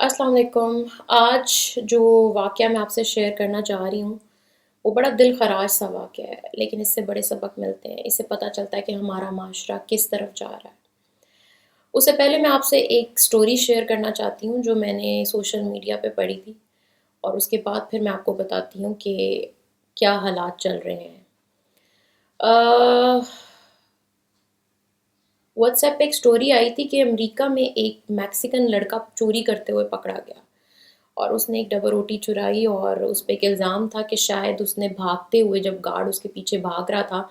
السلام علیکم۔ آج جو واقعہ میں آپ سے شیئر کرنا چاہ رہی ہوں وہ بڑا دل خراش سا واقعہ ہے، لیکن اس سے بڑے سبق ملتے ہیں۔ اس سے پتہ چلتا ہے کہ ہمارا معاشرہ کس طرف جا رہا ہے۔ اس سے پہلے میں آپ سے ایک سٹوری شیئر کرنا چاہتی ہوں جو میں نے سوشل میڈیا پہ پڑھی تھی، اور اس کے بعد پھر میں آپ کو بتاتی ہوں کہ کیا حالات چل رہے ہیں۔ واٹس ایپ پہ ایک سٹوری آئی تھی کہ امریکہ میں ایک میکسیکن لڑکا چوری کرتے ہوئے پکڑا گیا، اور اس نے ایک ڈبل روٹی چرائی، اور اس پہ ایک الزام تھا کہ شاید اس نے بھاگتے ہوئے، جب گارڈ اس کے پیچھے بھاگ رہا تھا،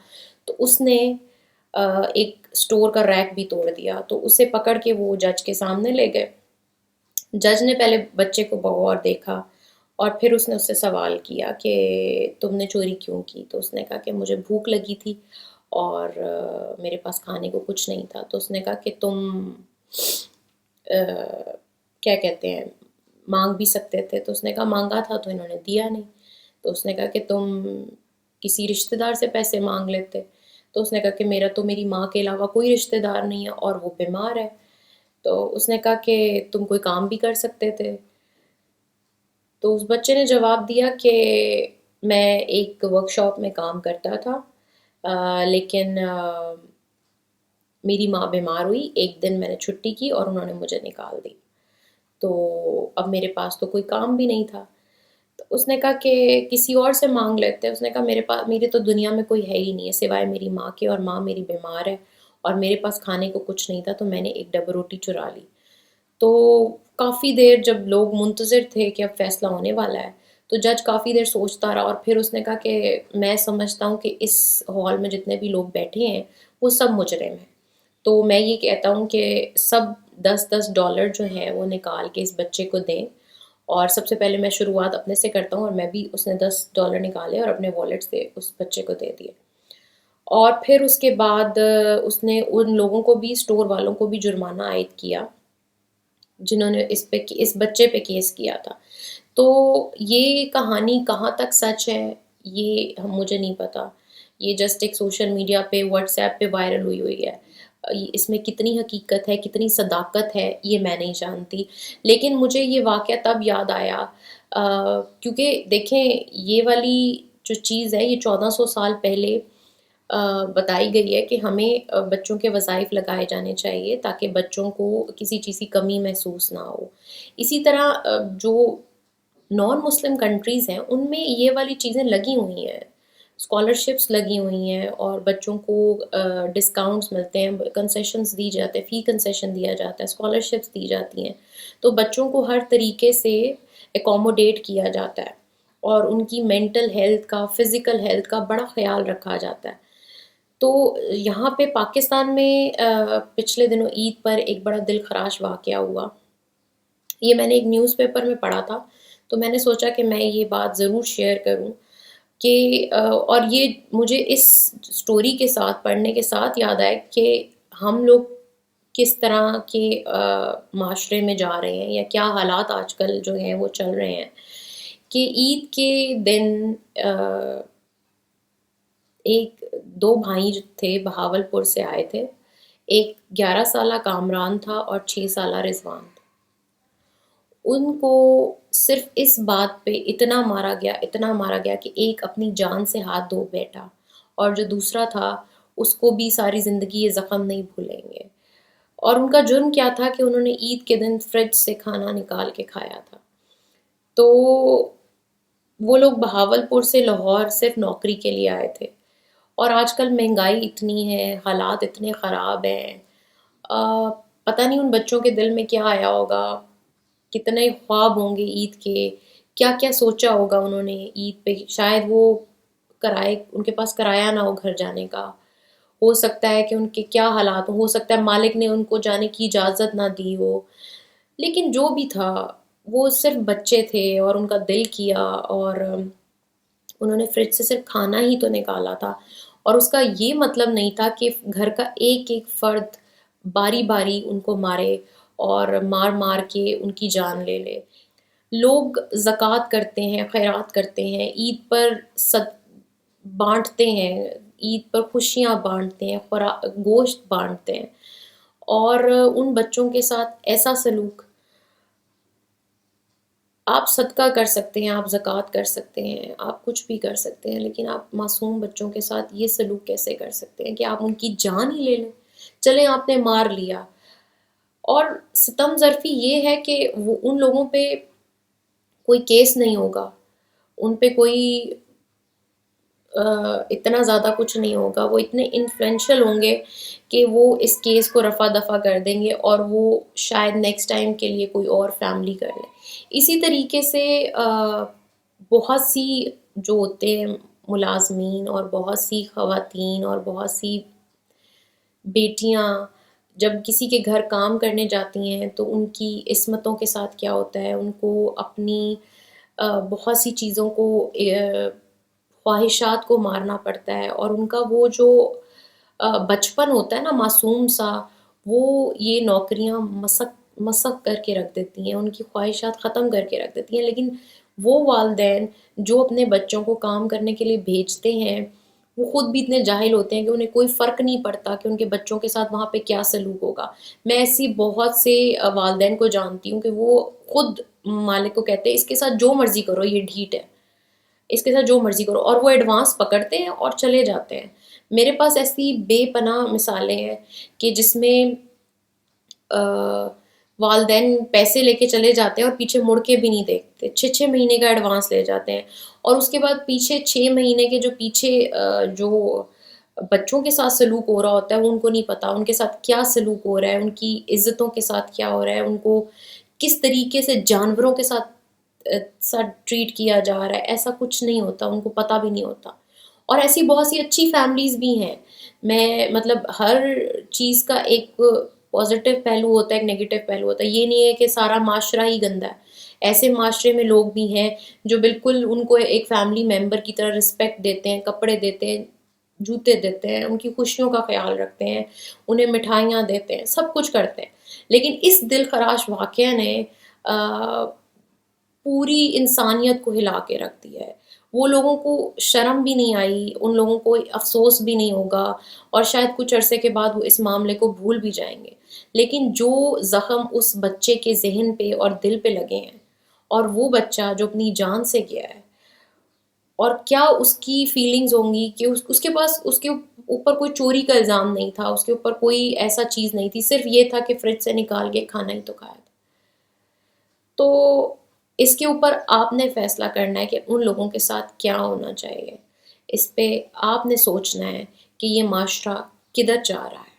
تو اس نے ایک سٹور کا ریک بھی توڑ دیا۔ تو اسے پکڑ کے وہ جج کے سامنے لے گئے۔ جج نے پہلے بچے کو بغور دیکھا، اور پھر اس سے سوال کیا کہ تم نے چوری کیوں کی؟ تو اس نے کہا کہ مجھے بھوک لگی تھی اور میرے پاس کھانے کو کچھ نہیں تھا۔ تو اس نے کہا کہ تم کیا کہتے ہیں، مانگ بھی سکتے تھے۔ تو اس نے کہا مانگا تھا تو انہوں نے دیا نہیں۔ تو اس نے کہا کہ تم کسی رشتہ دار سے پیسے مانگ لیتے۔ تو اس نے کہا کہ میرا تو میری ماں کے علاوہ کوئی رشتہ دار نہیں ہے، اور وہ بیمار ہے۔ تو اس نے کہا کہ تم کوئی کام بھی کر سکتے تھے۔ تو اس بچے نے جواب دیا کہ میں ایک ورک شاپ میں کام کرتا تھا، لیکن میری ماں بیمار ہوئی، ایک دن میں نے چھٹی کی اور انہوں نے مجھے نکال دی، تو اب میرے پاس تو کوئی کام بھی نہیں تھا۔ تو اس نے کہا کہ کسی اور سے مانگ لیتے۔ اس نے کہا میری تو دنیا میں کوئی ہے ہی نہیں ہے سوائے میری ماں کے، اور ماں میری بیمار ہے، اور میرے پاس کھانے کو کچھ نہیں تھا، تو میں نے ایک ڈبل روٹی چرا لی۔ تو کافی دیر جب لوگ منتظر تھے کہ اب فیصلہ ہونے والا ہے، تو جج کافی دیر سوچتا رہا، اور پھر اس نے کہا کہ میں سمجھتا ہوں کہ اس ہال میں جتنے بھی لوگ بیٹھے ہیں وہ سب مجرم ہیں، تو میں یہ کہتا ہوں کہ سب $10 جو ہیں وہ نکال کے اس بچے کو دیں، اور سب سے پہلے میں شروعات اپنے سے کرتا ہوں، اور میں بھی، اس نے $10 نکالے اور اپنے والیٹ سے اس بچے کو دے دیے۔ اور پھر اس کے بعد اس نے ان لوگوں کو بھی، اسٹور والوں کو بھی جرمانہ عائد کیا جنہوں نے اس بچے پہ کیس کیا تھا۔ تو یہ کہانی کہاں تک سچ ہے یہ مجھے نہیں پتا، یہ جسٹ ایک سوشل میڈیا پہ، واٹس ایپ پہ وائرل ہوئی ہے۔ اس میں کتنی حقیقت ہے، کتنی صداقت ہے، یہ میں نہیں جانتی، لیکن مجھے یہ واقعہ تب یاد آیا کیونکہ دیکھیں یہ والی جو چیز ہے یہ 1400 سال پہلے بتائی گئی ہے کہ ہمیں بچوں کے وظائف لگائے جانے چاہیے تاکہ بچوں کو کسی چیز کی کمی محسوس نہ ہو۔ اسی طرح جو نان مسلم کنٹریز ہیں ان میں یہ والی چیزیں لگی ہوئی ہیں، اسکالرشپس لگی ہوئی ہیں، اور بچوں کو ڈسکاؤنٹس ملتے ہیں، کنسیشنز دی جاتے ہیں، فی کنسیشن دیا جاتا ہے، اسکالرشپس دی جاتی ہیں، تو بچوں کو ہر طریقے سے اکوموڈیٹ کیا جاتا ہے، اور ان کی مینٹل ہیلتھ کا، فزیکل ہیلتھ کا بڑا خیال رکھا جاتا ہے۔ تو یہاں پہ پاکستان میں پچھلے دنوں عید پر ایک بڑا دل خراش واقعہ ہوا۔ یہ میں نے ایک نیوز پیپر میں پڑھا تھا، تو میں نے سوچا کہ میں یہ بات ضرور شیئر کروں کہ اور یہ مجھے اس سٹوری کے ساتھ، پڑھنے کے ساتھ یاد آئے کہ ہم لوگ کس طرح کے معاشرے میں جا رہے ہیں، یا کیا حالات آج کل جو ہیں وہ چل رہے ہیں۔ کہ عید کے دن ایک دو بھائی جو تھے بہاولپور سے آئے تھے، ایک 11 سالہ کامران تھا اور 6 سالہ رضوان تھا۔ ان کو صرف اس بات پہ اتنا مارا گیا، اتنا مارا گیا کہ ایک اپنی جان سے ہاتھ دھو بیٹھا، اور جو دوسرا تھا اس کو بھی ساری زندگی یہ زخم نہیں بھولیں گے۔ اور ان کا جرم کیا تھا کہ انہوں نے عید کے دن فریج سے کھانا نکال کے کھایا تھا۔ تو وہ لوگ بہاولپور سے لاہور صرف نوکری کے لیے آئے تھے، اور آج کل مہنگائی اتنی ہے، حالات اتنے خراب ہیں، پتہ نہیں ان بچوں کے دل میں کیا آیا ہوگا، کتنے خواب ہوں گے عید کے، کیا کیا سوچا ہوگا انہوں نے عید پہ۔ شاید وہ ان کے پاس کرایہ نہ ہو گھر جانے کا، ہو سکتا ہے کہ ان کے کیا حالات ہو سکتا ہے مالک نے ان کو جانے کی اجازت نہ دی ہو، لیکن جو بھی تھا وہ صرف بچے تھے اور ان کا دل کیا، اور انہوں نے فریج سے صرف کھانا ہی تو نکالا تھا، اور اس کا یہ مطلب نہیں تھا کہ گھر کا ایک ایک فرد باری باری ان کو مارے اور مار مار کے ان کی جان لے لے۔ لوگ زکوٰۃ کرتے ہیں، خیرات کرتے ہیں، عید پر بانٹتے ہیں، عید پر خوشیاں بانٹتے ہیں، گوشت بانٹتے ہیں، اور ان بچوں کے ساتھ ایسا سلوک آپ صدقہ کر سکتے ہیں، آپ زکوٰۃ کر سکتے ہیں، آپ کچھ بھی کر سکتے ہیں، لیکن آپ معصوم بچوں کے ساتھ یہ سلوک کیسے کر سکتے ہیں کہ آپ ان کی جان ہی لے لیں؟ چلیں آپ نے مار لیا، اور ستم ظرفی یہ ہے کہ وہ ان لوگوں پہ کوئی کیس نہیں ہوگا، ان پہ کوئی اتنا زیادہ کچھ نہیں ہوگا، وہ اتنے انفلوئنشل ہوں گے کہ وہ اس کیس کو رفع دفع کر دیں گے، اور وہ شاید نیکسٹ ٹائم کے لیے کوئی اور فیملی کر لیں۔ اسی طریقے سے بہت سی جو ہوتے ہیں ملازمین، اور بہت سی خواتین اور بہت سی بیٹیاں جب کسی کے گھر کام کرنے جاتی ہیں تو ان کی عصمتوں کے ساتھ کیا ہوتا ہے، ان کو اپنی بہت سی چیزوں کو خواہشات کو مارنا پڑتا ہے، اور ان کا وہ جو بچپن ہوتا ہے نا معصوم سا، وہ یہ نوکریاں مسک کر کے رکھ دیتی ہیں، ان کی خواہشات ختم کر کے رکھ دیتی ہیں۔ لیکن وہ والدین جو اپنے بچوں کو کام کرنے کے لیے بھیجتے ہیں، وہ خود بھی اتنے جاہل ہوتے ہیں کہ انہیں کوئی فرق نہیں پڑتا کہ ان کے بچوں کے ساتھ وہاں پہ کیا سلوک ہوگا۔ میں ایسی بہت سے والدین کو جانتی ہوں کہ وہ خود مالک کو کہتے ہیں اس کے ساتھ جو مرضی کرو، یہ ڈھیٹ ہے، اس کے ساتھ جو مرضی کرو، اور وہ ایڈوانس پکڑتے ہیں اور چلے جاتے ہیں۔ میرے پاس ایسی بے پناہ مثالیں ہیں کہ جس میں والدین پیسے لے کے چلے جاتے ہیں اور پیچھے مڑ کے بھی نہیں دیکھتے، 6 مہینے کا ایڈوانس لے جاتے ہیں، اور اس کے بعد پیچھے 6 مہینے کے جو پیچھے جو بچوں کے ساتھ سلوک ہو رہا ہوتا ہے وہ ان کو نہیں پتا، ان کے ساتھ کیا سلوک ہو رہا ہے، ان کی عزتوں کے ساتھ کیا ہو رہا ہے، ان کو کس طریقے سے جانوروں کے ساتھ ٹریٹ کیا جا رہا ہے، ایسا کچھ نہیں ہوتا، ان کو پتہ بھی نہیں ہوتا۔ اور ایسی بہت سی اچھی فیملیز بھی ہیں۔ میں مطلب ہر چیز کا ایک پازیٹیو پہلو ہوتا ہے، ایک نیگیٹو پہلو ہوتا ہے، یہ نہیں ہے کہ سارا معاشرہ ہی گندا ہے۔ ایسے معاشرے میں لوگ بھی ہیں جو بالکل ان کو ایک فیملی ممبر کی طرح رسپیکٹ دیتے ہیں، کپڑے دیتے ہیں، جوتے دیتے ہیں، ان کی خوشیوں کا خیال رکھتے ہیں، انہیں مٹھائیاں دیتے ہیں، سب کچھ کرتے ہیں۔ لیکن اس دل خراش واقعہ نے پوری انسانیت کو ہلا کے رکھ دیا ہے۔ وہ لوگوں کو شرم بھی نہیں آئی، ان لوگوں کو افسوس بھی نہیں ہوگا، اور شاید کچھ عرصے کے بعد وہ اس معاملے کو بھول بھی جائیں گے۔ لیکن جو زخم اس بچے کے ذہن پہ اور دل پہ لگے ہیں، اور وہ بچہ جو اپنی جان سے گیا ہے، اور کیا اس کی فیلنگز ہوں گی کہ اس کے پاس اس کے اوپر کوئی چوری کا الزام نہیں تھا، اس کے اوپر کوئی ایسا چیز نہیں تھی، صرف یہ تھا کہ فریج سے نکال کے کھانا ہی تو کھایا تھا۔ تو اس کے اوپر آپ نے فیصلہ کرنا ہے کہ ان لوگوں کے ساتھ کیا ہونا چاہیے، اس پہ آپ نے سوچنا ہے کہ یہ معاشرہ کدھر جا رہا ہے۔